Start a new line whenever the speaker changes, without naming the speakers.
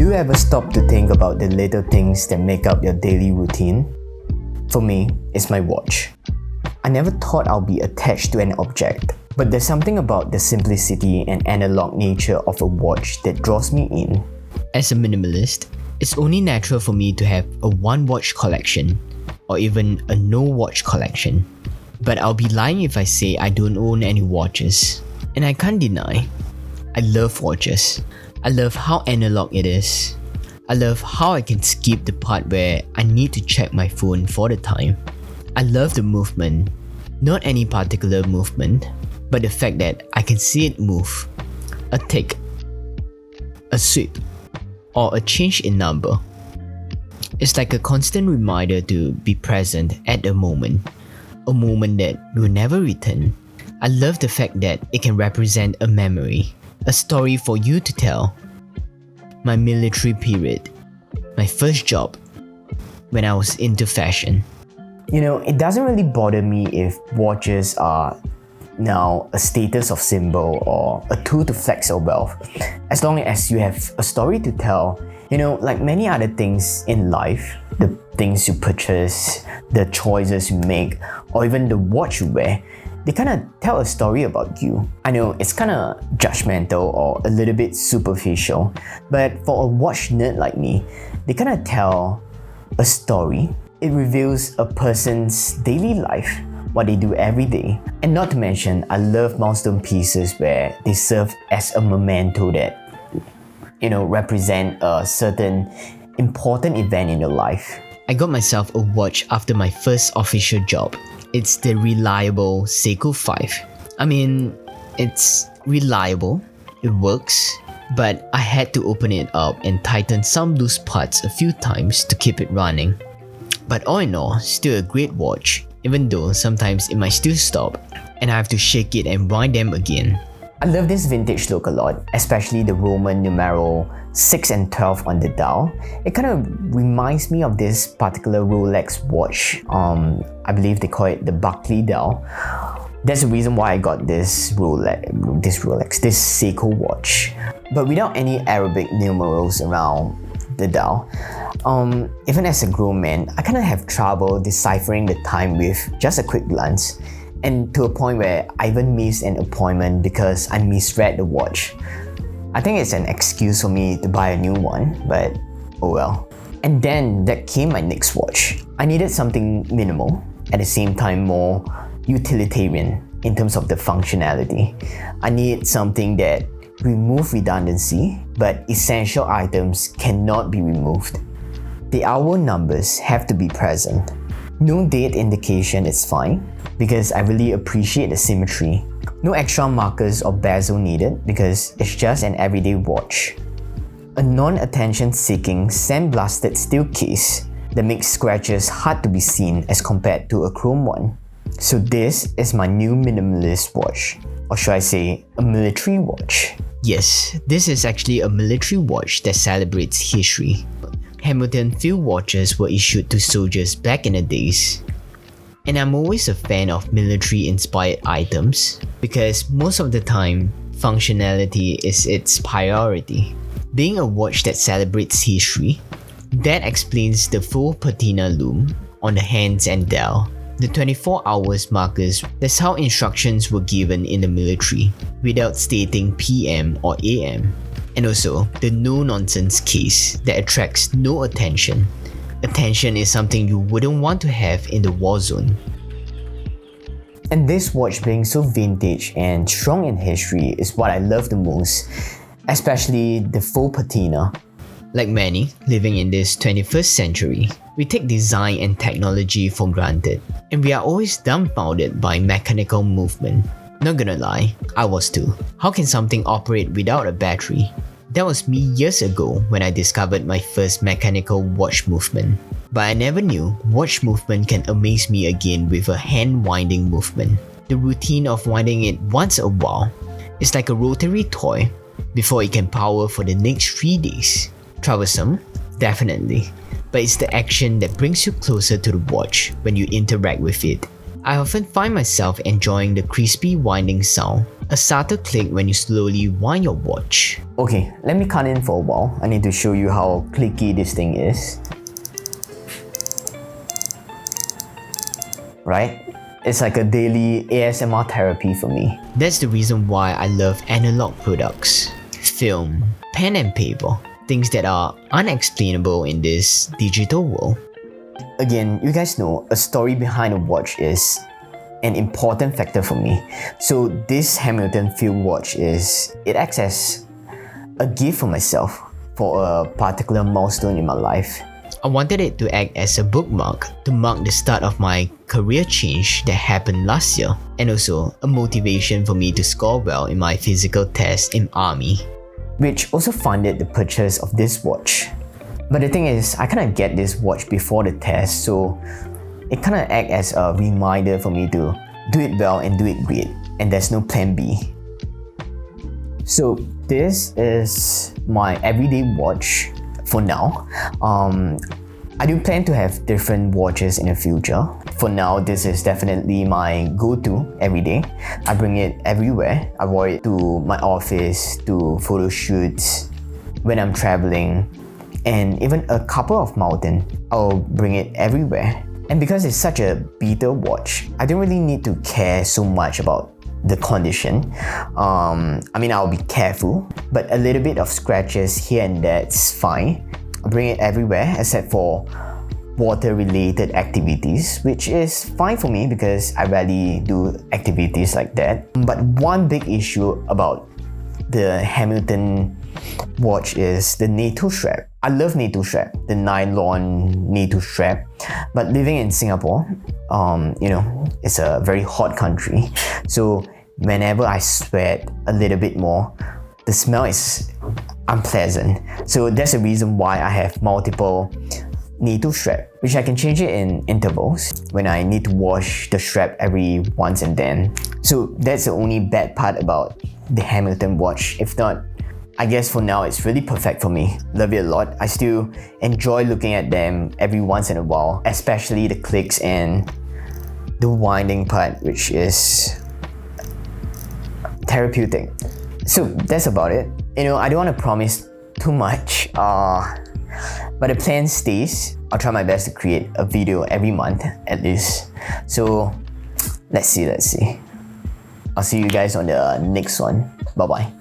you ever stop to think about the little things that make up your daily routine? For me, it's my watch. I never thought I'll be attached to an object, but there's something about the simplicity and analog nature of a watch that draws me in.
As a minimalist, it's only natural for me to have a one-watch collection, or even a no-watch collection. But I'll be lying if I say I don't own any watches. And I can't deny, I love watches. I love how analog it is. I love how I can skip the part where I need to check my phone for the time. I love the movement, not any particular movement, but the fact that I can see it move. A tick, a sweep, or a change in number. It's like a constant reminder to be present at the moment, a moment that will never return. I love the fact that it can represent a memory, a story for you to tell. My military period, my first job, when I was into fashion.
It doesn't really bother me if watches are now a status of symbol or a tool to flex your wealth, as long as you have a story to tell. Like many other things in life, the things you purchase, the choices you make, or even the watch you wear, they kind of tell a story about you. I know it's kind of judgmental or a little bit superficial, but for a watch nerd like me, they kind of tell a story. It reveals a person's daily life, what they do every day. And not to mention, I love milestone pieces where they serve as a memento that, represent a certain important event in your life.
I got myself a watch after my first official job. It's the reliable Seiko 5. I mean, it's reliable, it works, but I had to open it up and tighten some loose parts a few times to keep it running. But all in all, still a great watch, even though sometimes it might still stop and I have to shake it and wind them again.
I love this vintage look a lot, especially the Roman numeral 6 and 12 on the dial. It kind of reminds me of this particular Rolex watch. I believe they call it the Buckley dial. That's the reason why I got this Seiko watch. But without any Arabic numerals around the dial. Even as a grown man, I kind of have trouble deciphering the time with just a quick glance. And to a point where I even missed an appointment because I misread the watch. I think it's an excuse for me to buy a new one, but oh well. And then that came my next watch. I needed something minimal, at the same time more utilitarian in terms of the functionality. I need something that removes redundancy, but essential items cannot be removed. The hour numbers have to be present. No date indication is fine, because I really appreciate the symmetry. No extra markers or bezel needed because it's just an everyday watch. A non-attention seeking sandblasted steel case that makes scratches hard to be seen as compared to a chrome one. So this is my new minimalist watch, or should I say a military watch.
Yes, this is actually a military watch that celebrates history. Hamilton field watches were issued to soldiers back in the days. And I'm always a fan of military-inspired items because most of the time, functionality is its priority. Being a watch that celebrates history, that explains the full patina loom on the hands and dial. The 24 hours markers, that's how instructions were given in the military, without stating PM or AM. And also, the no-nonsense case that attracts no attention. Attention is something you wouldn't want to have in the war zone.
And this watch being so vintage and strong in history is what I love the most, especially the full patina.
Like many living in this 21st century, we take design and technology for granted, and we are always dumbfounded by mechanical movement. Not gonna lie, I was too. How can something operate without a battery? That was me years ago when I discovered my first mechanical watch movement. But I never knew watch movement can amaze me again with a hand winding movement. The routine of winding it once a while is like a rotary toy before it can power for the next 3 days. Troublesome? Definitely. But it's the action that brings you closer to the watch when you interact with it. I often find myself enjoying the crispy winding sound, a subtle click when you slowly wind your watch.
Okay, let me cut in for a while. I need to show you how clicky this thing is. Right? It's like a daily ASMR therapy for me.
That's the reason why I love analog products. Film, pen and paper, things that are unexplainable in this digital world.
Again, you guys know a story behind a watch is an important factor for me. So this Hamilton Field watch it acts as a gift for myself for a particular milestone in my life.
I wanted it to act as a bookmark to mark the start of my career change that happened last year, and also a motivation for me to score well in my physical test in army.
Which also funded the purchase of this watch. But the thing is, I kind of get this watch before the test, so it kind of acts as a reminder for me to do it well and do it great, and there's no plan B. So this is my everyday watch for now. I do plan to have different watches in the future. For now, this is definitely my go-to every day. I bring it everywhere. I wore it to my office, to photo shoots, when I'm traveling, and even a couple of mountains. I'll bring it everywhere. And because it's such a beater watch, I don't really need to care so much about the condition. I'll be careful, but a little bit of scratches here and there, it's fine. I bring it everywhere except for water-related activities, which is fine for me because I rarely do activities like that. But one big issue about the Hamilton watch is the NATO strap. I love NATO strap, the nylon NATO strap, but living in Singapore, it's a very hot country. So whenever I sweat a little bit more, the smell is unpleasant. So that's the reason why I have multiple NATO strap, which I can change it in intervals when I need to wash the strap every once and then. So that's the only bad part about the Hamilton watch. If not, I guess for now it's really perfect for me. Love it a lot. I still enjoy looking at them every once in a while, especially the clicks and the winding part, which is therapeutic. So that's about it. I don't want to promise too much, but the plan stays. I'll try my best to create a video every month at least. So let's see. I'll see you guys on the next one. Bye bye.